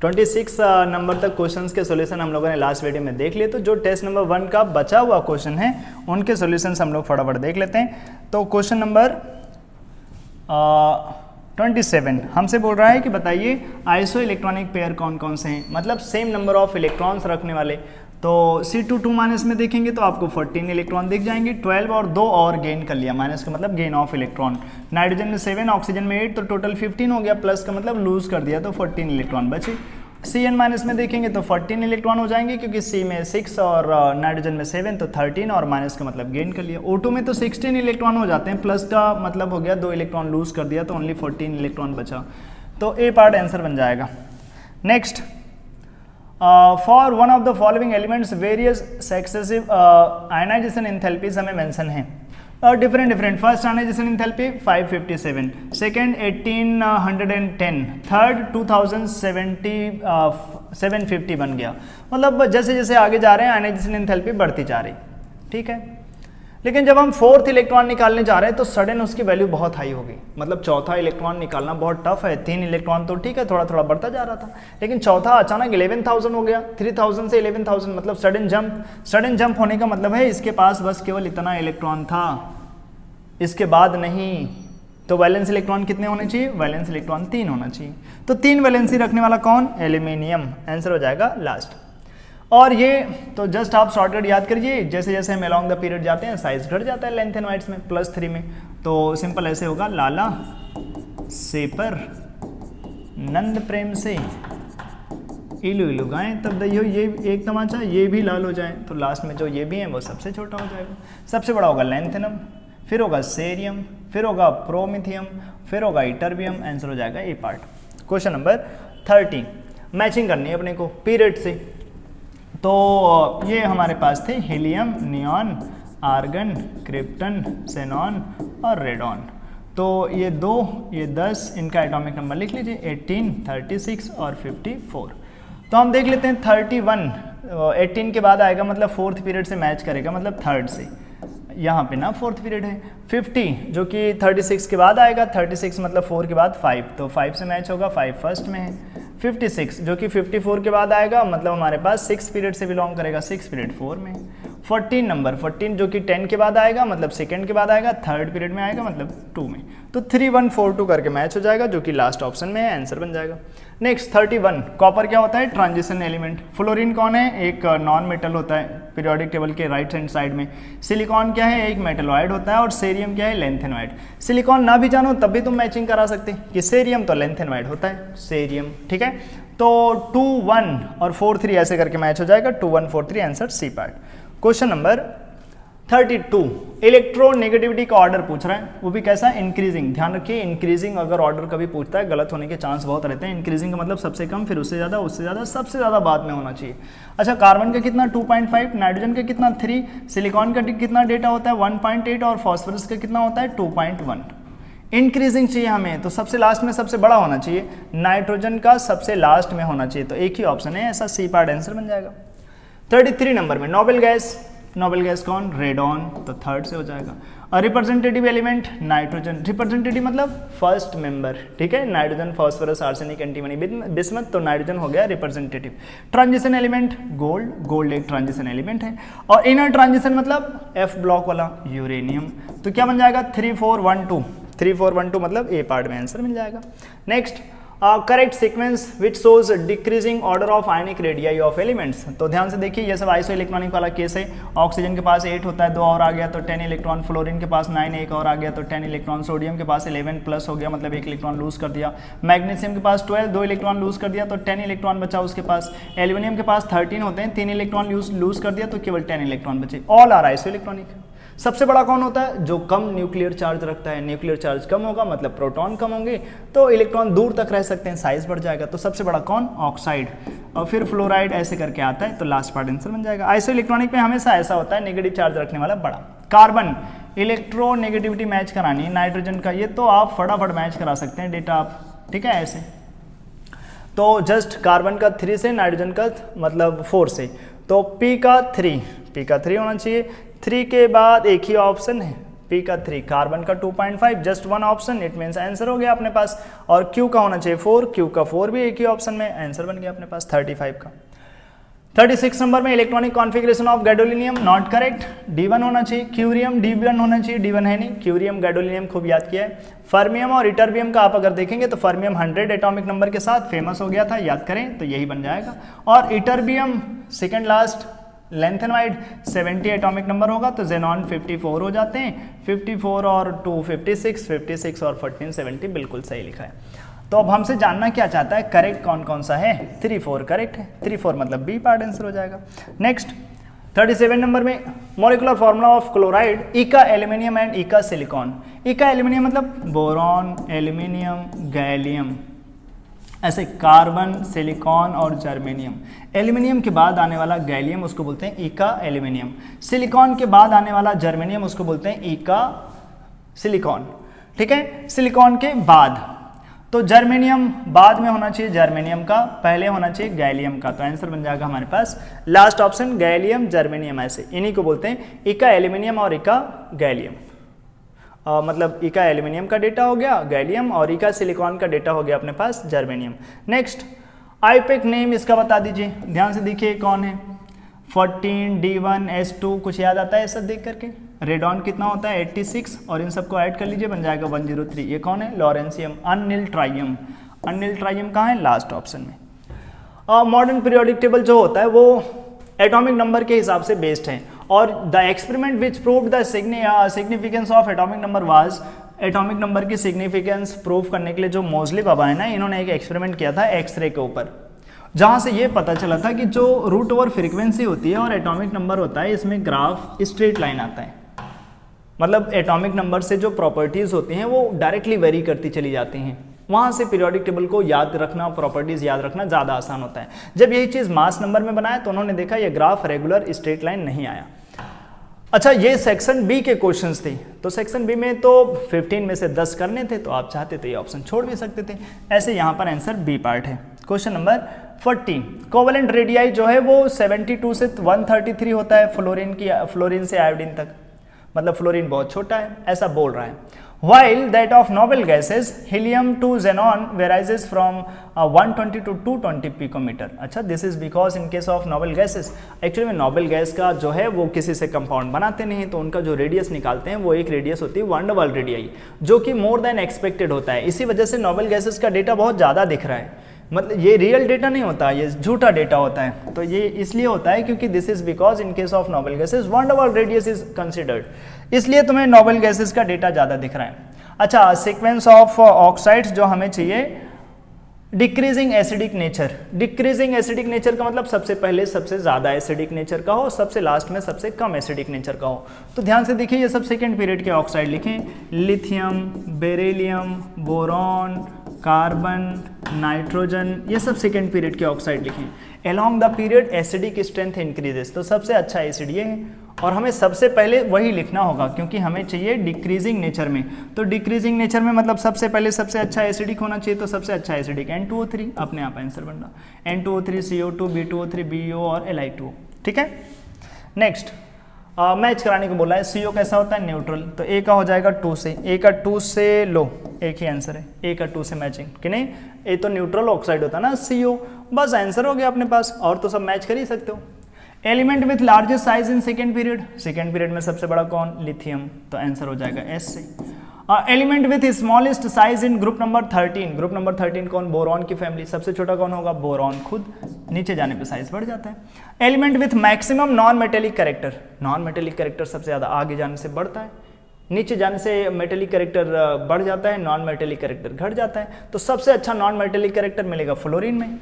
26 number तक questions के solution हम लोगों ने लास्ट वीडियो में देख लिए। तो जो टेस्ट नंबर 1 का बचा हुआ क्वेश्चन है उनके सॉल्यूशंस हम लोग फटाफट देख लेते हैं। तो क्वेश्चन नंबर 27 हमसे बोल रहा है कि बताइए आइसो इलेक्ट्रॉनिक पेयर कौन कौन से हैं, मतलब सेम नंबर ऑफ इलेक्ट्रॉन्स रखने वाले। तो C2 माइनस में देखेंगे तो आपको 14 इलेक्ट्रॉन दिख जाएंगे, 12 और 2 और गेन कर लिया, माइनस का मतलब गेन ऑफ इलेक्ट्रॉन। नाइट्रोजन में 7, ऑक्सीजन में 8, तो टोटल 15 हो गया, प्लस का मतलब लूज कर दिया तो 14 इलेक्ट्रॉन बचे। Cn माइनस में देखेंगे तो 14 इलेक्ट्रॉन हो जाएंगे क्योंकि C में 6 और नाइट्रोजन में 7, तो 13 और माइनस का मतलब गेन कर लिया। O2 में तो 16 इलेक्ट्रॉन हो जाते हैं, प्लस का मतलब हो गया 2 इलेक्ट्रॉन लूज कर दिया तो ओनली 14 इलेक्ट्रॉन बचा, तो ए पार्ट आंसर बन जाएगा। Next, for one of the following elements various successive ionisation enthalpies हमें मेंशन है, different. First ionisation enthalpy 557, second 1810, third 2750 बन गया। मतलब जैसे जैसे आगे जा रहे हैं आयनाइजेशन एंथैल्पी बढ़ती जा रही, ठीक है। लेकिन जब हम फोर्थ इलेक्ट्रॉन निकालने जा रहे हैं तो सडन उसकी वैल्यू बहुत हाई होगी, मतलब चौथा इलेक्ट्रॉन निकालना बहुत टफ है। 3 इलेक्ट्रॉन तो ठीक है थोड़ा थोड़ा बढ़ता जा रहा था, लेकिन चौथा अचानक 11,000 हो गया, 3,000 से 11,000, मतलब सडन जंप होने का मतलब है इसके पास बस केवल इतना इलेक्ट्रॉन था, इसके बाद नहीं। तो वैलेंस इलेक्ट्रॉन कितने होने चाहिए? वैलेंस इलेक्ट्रॉन 3 होना चाहिए। तो 3 वैलेंसी रखने वाला कौन? एल्यूमिनियम, आंसर हो जाएगा लास्ट। और ये तो जस्ट आप शॉर्टकट याद करिए, जैसे जैसे हम अलॉन्ग द पीरियड जाते हैं साइज घट जाता है लेंथ एंड वाइड्स में, +3 में। तो सिंपल ऐसे होगा, लाला सेपर नंद प्रेम से इलू इलू गाएं तब दइयो ये एक तमाचा, ये भी लाल हो जाए, तो लास्ट में जो ये भी है वो सबसे छोटा हो जाएगा। सबसे बड़ा होगा लेंथेनम, फिर होगा सेरियम, फिर होगा प्रोमिथियम, फिर होगा इटर्बियम, आंसर हो जाएगा ए पार्ट। क्वेश्चन नंबर 30, मैचिंग करनी है अपने को पीरियड से। तो ये हमारे पास थे helium, neon, argon, krypton, xenon और रेडॉन। तो ये 2, ये 10, इनका एटॉमिक नंबर लिख लीजिए, 18, 36 और 54। तो हम देख लेते हैं 31 18 के बाद आएगा, मतलब फोर्थ पीरियड से मैच करेगा, मतलब थर्ड से, यहाँ पे ना फोर्थ पीरियड है। 50 जो कि 36 के बाद आएगा, 36 मतलब 4 के बाद 5, तो 5 से मैच होगा, 5 फर्स्ट में है। 56 जो कि 54 के बाद आएगा, मतलब हमारे पास 6 पीरियड से बिलोंग करेगा, 6 पीरियड 4 में। 14 नंबर 14 जो कि 10 के बाद आएगा, मतलब सेकंड के बाद आएगा, थर्ड पीरियड में आएगा, मतलब 2 में। तो 3142 करके मैच हो जाएगा, जो कि लास्ट ऑप्शन में है, आंसर बन जाएगा। नेक्स्ट 31, कॉपर क्या होता है? Transition element. फ्लोरीन कौन है? एक नॉन मेटल होता है पीरियोडिक टेबल के राइट हैंड साइड में। सिलिकॉन क्या है? एक मेटलॉइड होता है। और सेरियम क्या है? लेंथेनॉइड। सिलिकॉन ना भी जानो तब भी तुम मैचिंग करा सकते कि सेरियम तो लेंथेनॉइड होता है, सेरियम, ठीक है। तो 2, 1 और 4, 3 ऐसे करके मैच हो जाएगा, 2, 1, 4, 3 answer C part. Question number 32, electronegativity का ऑर्डर पूछ रहा है, वो भी कैसा? इंक्रीजिंग। ध्यान रखिए इंक्रीजिंग अगर ऑर्डर कभी पूछता है गलत होने के चांस बहुत रहते हैं। इंक्रीजिंग का मतलब सबसे कम, फिर उससे ज़्यादा, उससे ज़्यादा, सबसे ज़्यादा बाद में होना चाहिए। अच्छा, कार्बन का कितना? 2.5, नाइट्रोजन का कितना? 3, सिलिकॉन का कितना डेटा होता है? 1.8 और फॉस्फोरस का कितना होता है? 2.1। इंक्रीजिंग चाहिए हमें, तो सबसे लास्ट में सबसे बड़ा होना चाहिए, नाइट्रोजन का सबसे लास्ट में होना चाहिए, तो एक ही ऑप्शन है ऐसा, सी पार्ट आंसर बन जाएगा। 33 नंबर में नोबेल गैस, नोबेल गैस कौन? रेडॉन, तो थर्ड से हो जाएगा। और रिप्रेजेंटेटिव एलिमेंट नाइट्रोजन, रिप्रेजेंटेटिव मतलब फर्स्ट मेंबर, ठीक है। Nitrogen, phosphorus, arsenic, antimony, bismuth, तो नाइट्रोजन हो गया representative. Transition element gold, gold एक ट्रांजिशन एलिमेंट है। और इनर ट्रांजिशन मतलब F ब्लॉक वाला यूरेनियम, तो क्या बन जाएगा? 3412, 3412 मतलब ए पार्ट में आंसर मिल जाएगा। Next, correct sequence which shows decreasing order of ionic radii of elements. तो ध्यान से देखिए, ये सब आइसो इलेक्ट्रॉनिक वाला केस है। ऑक्सीजन के पास 8 होता है, 2 और आ गया तो 10 इलेक्ट्रॉन। फ्लोरीन के पास 9, 1 और आ गया तो 10 इलेक्ट्रॉन। सोडियम के पास 11 प्लस हो गया, मतलब 1 इलेक्ट्रॉन लूज कर दिया। मैग्नीशियम के पास 12, 2 इलेक्ट्रॉन लूज कर दिया तो 10 इलेक्ट्रॉन बचा उसके पास। एल्यूमिनियम के पास 13 होते हैं, 3 इलेक्ट्रॉन लूज कर दिया तो केवल 10 इलेक्ट्रॉन बचे। All are isoelectronic. सबसे बड़ा कौन होता है? जो कम न्यूक्लियर चार्ज रखता है। न्यूक्लियर चार्ज कम होगा मतलब प्रोटॉन कम होंगे, तो इलेक्ट्रॉन दूर तक रह सकते हैं, साइज बढ़ जाएगा। तो सबसे बड़ा कौन? ऑक्साइड। और फिर फ्लोराइड ऐसे करके आता है, तो लास्ट पार्ट आंसर बन जाएगा। आइसो इलेक्ट्रॉनिक में हमेशा ऐसा होता है, नेगेटिव चार्ज रखने वाला बड़ा। कार्बन, इलेक्ट्रोनेगेटिविटी मैच करानी है नाइट्रोजन का, ये तो आप फटाफट मैच करा सकते हैं डेटा आप, ठीक है ऐसे। तो जस्ट कार्बन का 3 से, नाइट्रोजन का मतलब 4 से, तो P का 3 होना चाहिए। 3 के बाद एक ही ऑप्शन है, P का 3, कार्बन का 2.5, just one option, it means answer हो गया अपने पास। और Q का होना चाहिए 4, Q का 4 भी एक ही ऑप्शन में, आंसर बन गया अपने पास 35 का। 36 नंबर में electronic configuration of gadolinium not correct, D1 होना चाहिए, क्यूरियम D1 होना चाहिए, D1 है नहीं, क्यूरियम गैडोलिनियम खूब याद किया है। फर्मियम और इटरबियम का आप अगर देखेंगे तो फर्मियम 100 एटॉमिक नंबर के साथ फेमस हो गया था, याद करें तो यही बन जाएगा। और ytterbium second last लेंथेनवाइड 70 atomic number होगा तो जेनॉन 54 हो जाते हैं, 54 और 2 56 और 14 70, बिल्कुल सही लिखा है। तो अब हमसे जानना क्या चाहता है, करेक्ट कौन कौन सा है, 3 4 करेक्ट है, 3 4 मतलब बी पार्ट आंसर हो जाएगा। नेक्स्ट 37 नंबर में मॉलिक्यूलर फार्मूला ऑफ क्लोराइड इका एल्यूमिनियम एंड इका सिलिकॉन। इका एल्यूमिनियम मतलब बोरॉन, एल्यूमिनियम, गैलियम, ऐसे कार्बन, सिलिकॉन और जर्मेनियम। एल्यूमिनियम के बाद आने वाला गैलियम उसको बोलते हैं इका एल्यूमिनियम, सिलिकॉन के बाद आने वाला जर्मेनियम उसको बोलते हैं इका सिलिकॉन। ठीक है, सिलिकॉन के बाद तो जर्मेनियम बाद में होना चाहिए जर्मेनियम का, पहले होना चाहिए गैलियम का, तो आंसर बन जाएगा हमारे पास लास्ट ऑप्शन गैलियम जर्मेनियम। ऐसे इन्हीं को बोलते हैं इका एल्यूमिनियम और इका गैलियम। मतलब इका एल्यूमिनियम का डेटा हो गया गैलियम और इका सिलिकॉन का डेटा हो गया अपने पास जर्मेनियम। नेक्स्ट आईपेक नेम इसका बता दीजिए, ध्यान से देखिए कौन है, 14, D1, S2 कुछ याद आता है सब देख करके। रेडॉन कितना होता है 86 और इन सबको ऐड कर लीजिए बन जाएगा 103। ये कौन है लॉरेंसियम। अनिल ट्राइयम, अनिल ट्राइयम कहाँ है लास्ट ऑप्शन में। मॉडर्न पीरियोडिक टेबल जो होता है वो एटॉमिक नंबर के हिसाब से बेस्ड है और the experiment which proved the significance of atomic number was, atomic number की सिग्निफिकेंस प्रूव करने के लिए जो मोजली बाबा है ना, इन्होंने एक एक्सपेरिमेंट किया था एक्सरे के ऊपर, जहाँ से ये पता चला था कि जो रूट ओवर फ्रीक्वेंसी होती है और एटॉमिक नंबर होता है इसमें ग्राफ स्ट्रेट लाइन आता है। मतलब एटॉमिक नंबर से जो प्रॉपर्टीज़ होती हैं वो डायरेक्टली वेरी करती चली जाती हैं, वहाँ से पीरियोडिक टेबल को याद रखना, प्रॉपर्टीज़ याद रखना ज़्यादा आसान होता है। जब यही चीज़ मास नंबर में बनाया तो उन्होंने देखा ये ग्राफ रेगुलर स्ट्रेट लाइन नहीं आया। अच्छा, ये सेक्शन बी के क्वेश्चंस थे, तो सेक्शन बी में तो 15 में से 10 करने थे, तो आप चाहते तो ये ऑप्शन छोड़ भी सकते थे। ऐसे यहाँ पर आंसर बी पार्ट है। क्वेश्चन नंबर 40, कोवेलेंट रेडियाई जो है वो 72 से 133 होता है फ्लोरीन से आयोडीन तक, मतलब फ्लोरीन बहुत छोटा है ऐसा बोल रहा है। While that of noble gases, helium to xenon varies from 120 to 220 picometer. अच्छा, this is because in case of noble gases, actually में नोबल गैस का जो है वो किसी से कंपाउंड बनाते नहीं, तो उनका जो रेडियस निकालते हैं वो एक रेडियस होती है वान डर वाल रेडियाई, जो कि मोर देन एक्सपेक्टेड होता है। इसी वजह से नोबल गैसेस का डेटा बहुत ज़्यादा दिख रहा है, मतलब ये रियल डेटा नहीं होता, ये झूठा डेटा होता है। तो ये इसलिए होता है क्योंकि this is because in case of noble gases van der Waals radius is considered, इसलिए तुम्हें नोबल गैसेस का डेटा ज़्यादा दिख रहा है। अच्छा, सीक्वेंस ऑफ ऑक्साइड्स जो हमें चाहिए, decreasing acidic nature. Decreasing acidic nature का मतलब सबसे पहले सबसे ज़्यादा एसिडिक नेचर का हो, सबसे लास्ट में सबसे कम एसिडिक नेचर का हो। तो ध्यान से देखिए, ये सब सेकेंड पीरियड के ऑक्साइड लिखें, lithium, beryllium, boron, carbon, nitrogen, ये सब सेकेंड पीरियड के ऑक्साइड लिखें। Along the period acidic strength increases, तो सबसे अच्छा एसिड ये है और हमें सबसे पहले वही लिखना होगा क्योंकि हमें चाहिए डिक्रीजिंग नेचर में। तो डिक्रीजिंग नेचर में मतलब सबसे पहले सबसे अच्छा एसिडिक होना चाहिए, तो सबसे अच्छा एसिडिक N2O3 अपने आप आंसर बन रहा, N2O3, CO2, B2O3, BeO और Li2O। ठीक है, नेक्स्ट मैच कराने को बोला है। CO कैसा होता है न्यूट्रल, तो A का हो जाएगा 2 से, A का 2 से लो, एक ही आंसर है, A का 2 से मैचिंग कि नहीं, A तो न्यूट्रल ऑक्साइड होता है ना CO, बस आंसर हो गया अपने पास, और तो सब मैच कर ही सकते हो। Element with largest size in second period में सबसे बड़ा कौन, लिथियम, तो आंसर हो जाएगा S से। Element with smallest size in group number 13 कौन, बोरॉन की फैमिली, सबसे छोटा कौन होगा, बोरॉन खुद, नीचे जाने पे साइज बढ़ जाता है। Element with maximum non metallic character सबसे ज़्यादा आगे जाने से बढ़ता है, नीचे जाने से मेटेलिक कैरेक्टर बढ़ जाता है, नॉन मेटेलिक कैरेक्टर घट जाता है। तो सबसे अच्छा नॉन मेटेलिक कैरेक्टर मिलेगा फ्लोरीन में,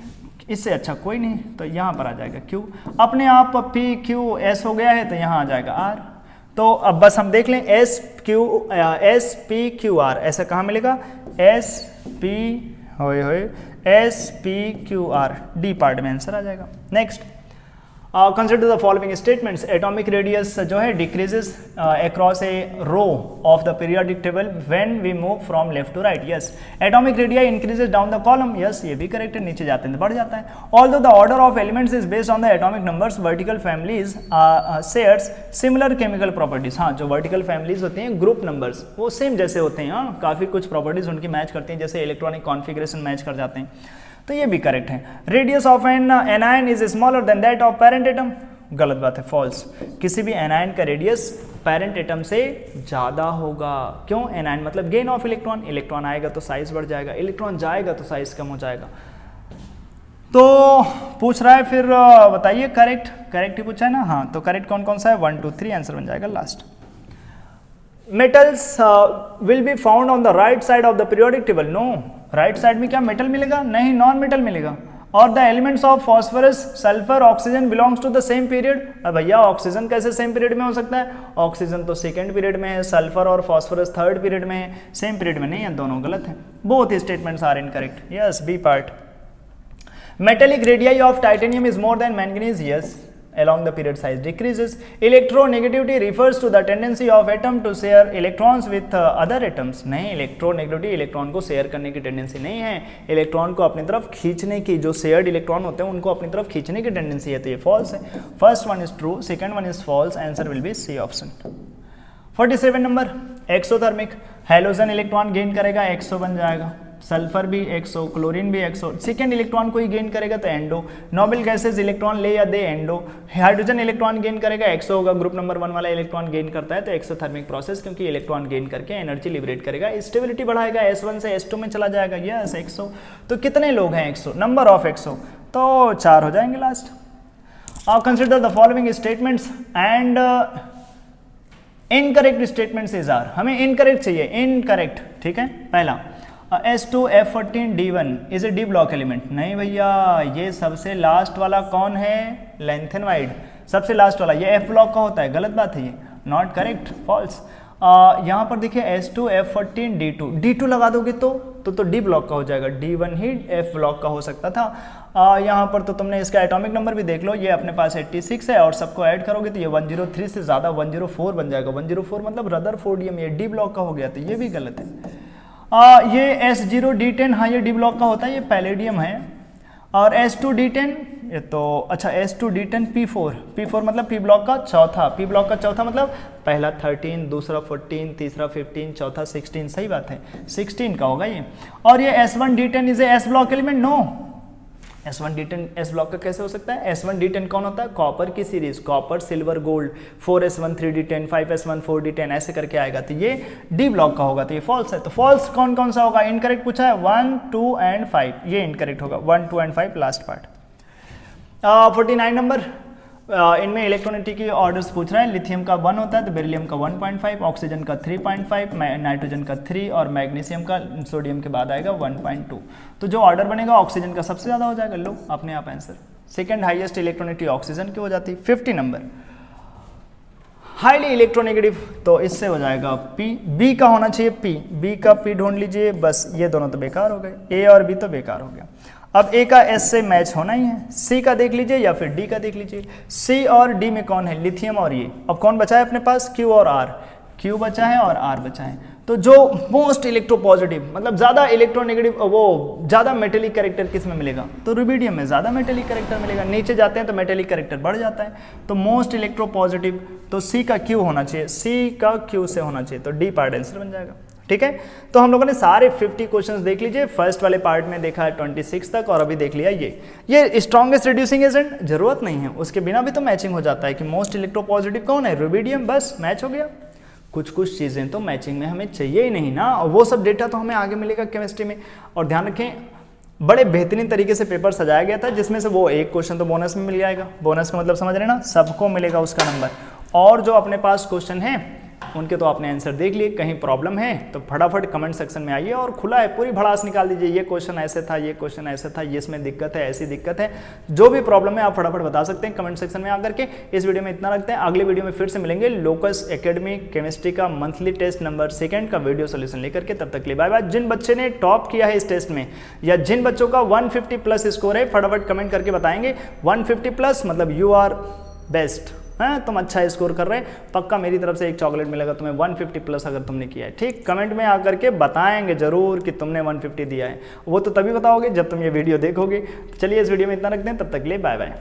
इससे अच्छा कोई नहीं, तो यहाँ पर आ जाएगा Q। अपने आप PQS हो गया है तो यहाँ आ जाएगा R। तो अब बस हम देख लें SPQR ऐसा कहाँ मिलेगा, SPQR डी पार्ट में आंसर आ जाएगा। Next consider the following statements, atomic radius जो है decreases across a row of the periodic table when we move from left to right, yes. Atomic radii increases down the column, yes, ये भी correct है, नीचे जाते हैं तो बढ़ जाता है। Although the order of elements is based on the atomic numbers, vertical families shares similar chemical properties, हाँ, जो वर्टिकल फैमिलीज होती हैं ग्रुप नंबर्स वो सेम जैसे होते हैं, हाँ, काफ़ी कुछ प्रॉपर्टीज उनकी मैच करती हैं, जैसे इलेक्ट्रॉनिक कॉन्फिगरेशन मैच कर जाते हैं, तो ये भी करेक्ट है। Radius of an anion is smaller than that of parent atom, गलत बात है, फॉल्स। किसी भी एनायन का रेडियस पेरेंट एटम से ज़्यादा होगा, क्यों? एनायन मतलब गेन ऑफ इलेक्ट्रॉन, इलेक्ट्रॉन आएगा तो साइज बढ़ जाएगा, इलेक्ट्रॉन जाएगा तो साइज कम हो जाएगा। तो पूछ रहा है फिर बताइए करेक्ट ही पूछा है ना, हाँ, तो करेक्ट कौन कौन सा है? 1 2 3 आंसर बन जाएगा last. Metals will be found on the right side of the periodic table, no, right side में क्या मेटल मिलेगा? नहीं, नॉन मेटल मिलेगा। और the elements of phosphorus, sulphur, oxygen belongs to the same period, अब भैया ऑक्सीजन कैसे same period में हो सकता है? ऑक्सीजन तो सेकंड पीरियड में है, सल्फर और फॉस्फोरस थर्ड पीरियड में है, सेम पीरियड में नहीं है, दोनों गलत है, both statements are incorrect, yes, B part. Metallic radii of titanium is more than manganese, yes, along the period size decreases. Electronegativity refers to the tendency of atom to share electrons with other atoms, नहीं, electronegativity electron को share करने की tendency नहीं है, electron को अपनी तरफ खींचने की, जो शेयर्ड इलेक्ट्रॉन होते हैं उनको अपनी तरफ खींचने की टेंडेंसी है, तो ये फॉल्स है। First one is true, second one is false, answer will be C option. 47 नंबर, एक्सोथर्मिक, हेलोजन इलेक्ट्रॉन गेन करेगा, एक्सो बन जाएगा, सल्फर भी एक्सो, क्लोरीन भी एक्सो, सेकेंड इलेक्ट्रॉन को ही गेन करेगा तो एंडो, नोबेल गैसेज इलेक्ट्रॉन ले या दे एंडो, हाइड्रोजन इलेक्ट्रॉन गेन करेगा एक्सो होगा, ग्रुप नंबर 1 वाला इलेक्ट्रॉन गेन करता है तो एक्सोथर्मिक प्रोसेस, क्योंकि इलेक्ट्रॉन गेन करके एनर्जी लिबरेट करेगा, स्टेबिलिटी बढ़ाएगा, S1 से S2 में चला जाएगा, यस, एक्सो। तो कितने लोग हैं एक्सो? नंबर ऑफ एक्सो तो 4 हो जाएंगे last. Consider the following statements and incorrect statements is are, हमें इनकरेक्ट चाहिए, इनकरेक्ट, ठीक है। पहला S2F14D1 is a D block element, नहीं भैया, ये सबसे लास्ट वाला कौन है? लैंथेनवाइड, सबसे लास्ट वाला, ये F ब्लॉक का होता है, गलत बात है ये, नॉट करेक्ट, फॉल्स। यहाँ पर देखिए S2F14D2, D2 लगा दोगे तो D ब्लॉक का हो जाएगा, D1 ही F ब्लॉक का हो सकता था। यहाँ पर तो तुमने इसका एटॉमिक नंबर भी देख लो, ये अपने पास 86 है और सबको ऐड करोगे तो ये 103 से ज़्यादा 104 बन जाएगा, 104 मतलब रदरफोर्डियम, ये D ब्लॉक का हो गया, तो ये भी गलत है। ये S0D10, हाँ, ये डी ब्लॉक का होता है, ये पैलेडियम है। और S2D10, ये तो अच्छा, S2D10 P4 मतलब P ब्लॉक का चौथा, P ब्लॉक का चौथा मतलब पहला 13, दूसरा 14, तीसरा 15, चौथा 16, सही बात है, 16 का होगा ये। और ये S1D10 is a S block element, no, S1D10 S block का कैसे हो सकता है? S1D10 कौन होता है? कॉपर की series, copper silver gold, 4s1 3d10 5s1 4d10 ऐसे करके आएगा, तो ये डी ब्लॉक का होगा, तो ये फॉल्स है। तो फॉल्स कौन कौन सा होगा? इनकरेक्ट पूछा है 1 2 एंड 5, ये इनकरेक्ट होगा, 1 2 एंड 5 लास्ट पार्ट। 49 नंबर, इनमें इलेक्ट्रोनिटी ऑर्डर्स पूछ रहा है, लिथियम का 1 होता है तो बेरिलियम का 1.5, ऑक्सीजन का 3.5, नाइट्रोजन का 3 और मैग्नीशियम का सोडियम के बाद आएगा 1.2। तो जो ऑर्डर बनेगा ऑक्सीजन का सबसे ज़्यादा हो जाएगा, लो अपने आप आंसर, सेकंड हाईएस्ट इलेक्ट्रोनिटी ऑक्सीजन की हो जाती है। 50 नंबर, हाईली इलेक्ट्रोनेगेटिव, तो इससे हो जाएगा P, B का होना चाहिए P, B का P ढूंढ लीजिए, बस ये दोनों तो बेकार हो गए, A और B तो बेकार हो गया। अब A का S से मैच होना ही है, C का देख लीजिए या फिर D का देख लीजिए। C और D में कौन है? लिथियम और ये। अब कौन बचा है अपने पास? Q और R, Q बचा है और R बचा है। तो जो मोस्ट इलेक्ट्रोपॉजिटिव मतलब ज़्यादा इलेक्ट्रोनेगेटिव, वो ज़्यादा मेटेलिक कैरेक्टर किस में मिलेगा? तो रुबिडियम में ज़्यादा मेटेलिक कैरेक्टर मिलेगा। नीचे जाते हैं तो मेटेलिक कैरेक्टर बढ़ जाता है। तो मोस्ट इलेक्ट्रोपॉजिटिव तो C का Q होना चाहिए, C का Q से होना चाहिए, तो डी पार्ट आंसर बन जाएगा। ठीक है, तो हम लोगों ने सारे 50 क्वेश्चंस देख लीजिए। फर्स्ट वाले पार्ट में देखा है 26 तक और अभी देख लिया ये स्ट्रॉन्गेस्ट रिड्यूसिंग एजेंट, जरूरत नहीं है उसके बिना भी तो मैचिंग हो जाता है कि मोस्ट इलेक्ट्रोपॉजिटिव कौन है? रुबिडियम, बस मैच हो गया। कुछ चीज़ें तो मैचिंग में हमें चाहिए ही नहीं ना, और वो सब डेटा तो हमें आगे मिलेगा केमिस्ट्री में। और ध्यान रखें, बड़े बेहतरीन तरीके से पेपर सजाया गया था, जिसमें से वो एक क्वेश्चन तो बोनस में मिल जाएगा। बोनस का मतलब समझ रहे ना, सबको मिलेगा उसका नंबर। और जो अपने पास क्वेश्चन है उनके तो आपने आंसर देख लिए। कहीं प्रॉब्लम है तो फटाफट कमेंट सेक्शन में आइए और खुला है, पूरी भड़ास निकाल दीजिए, ये क्वेश्चन ऐसे था, ये क्वेश्चन ऐसे था, ये इसमें दिक्कत है, ऐसी दिक्कत है, जो भी प्रॉब्लम है आप फटाफट बता सकते हैं कमेंट सेक्शन में आकर के। इस वीडियो में इतना रखते हैं, अगले वीडियो में फिर से मिलेंगे लोकस एकेडमी केमिस्ट्री का मंथली टेस्ट नंबर 2 का वीडियो सोल्यूशन लेकर के। तब तक के लिए बाय बाय। जिन बच्चे ने टॉप किया है इस टेस्ट में या जिन बच्चों का 150 प्लस स्कोर है फटाफट कमेंट करके बताएंगे। 150 प्लस मतलब यू आर बेस्ट, है तुम अच्छा स्कोर कर रहे हैं, पक्का मेरी तरफ से एक चॉकलेट मिलेगा तुम्हें 150 प्लस अगर तुमने किया है। ठीक, कमेंट में आकर के बताएंगे जरूर कि तुमने 150 दिया है, वो तो तभी बताओगे जब तुम ये वीडियो देखोगे। चलिए इस वीडियो में इतना रखते हैं, तब तक के लिए बाय बाय।